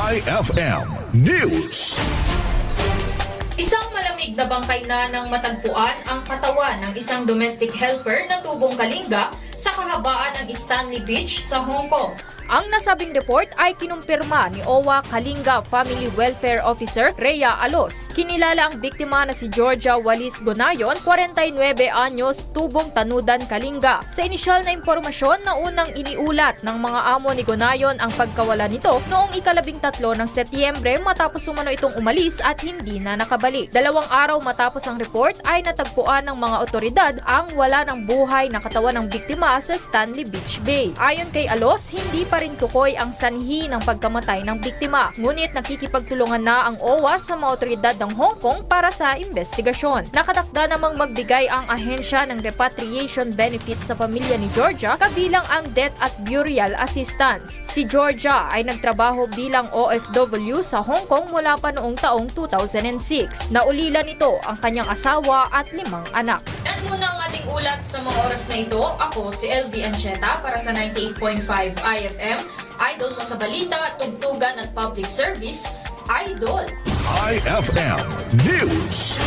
IFM News. Isang malamig na bangkay na nang matagpuan ang katawan ng isang domestic helper na tubong kalinga sa kahabaan ng Stanley Beach sa Hong Kong. Ang nasabing report ay kinumpirma ni OWA Kalinga Family Welfare Officer Rhea Alos. Kinilala ang biktima na si Georgia Walis Gonayon, 49 anyos, tubong Tanudan, Kalinga. Sa inisyal na impormasyon na unang iniulat ng mga amo ni Gonayon ang pagkawala nito noong ika-13 ng Setyembre matapos umano itong umalis at hindi na nakabalik. 2 araw matapos ang report ay natagpuan ng mga otoridad ang wala ng buhay na katawan ng biktima sa Stanley Beach Bay. Ayon kay Alos, hindi pa rin tukoy ang sanhi ng pagkamatay ng biktima. Ngunit nakikipagtulungan na ang OWA sa mga otoridad ng Hong Kong para sa investigasyon. Nakatakda namang magbigay ang ahensya ng repatriation benefits sa pamilya ni Georgia kabilang ang death at burial assistance. Si Georgia ay nagtrabaho bilang OFW sa Hong Kong mula pa noong taong 2006. Naulila nito ang kanyang asawa at 5 anak. At muna ang ating ulat sa mga oras na ito. Ako si LV Ancheta para sa 98.5 IFM. Idol mo sa balita, tugtugan at public service, Idol. IFM News.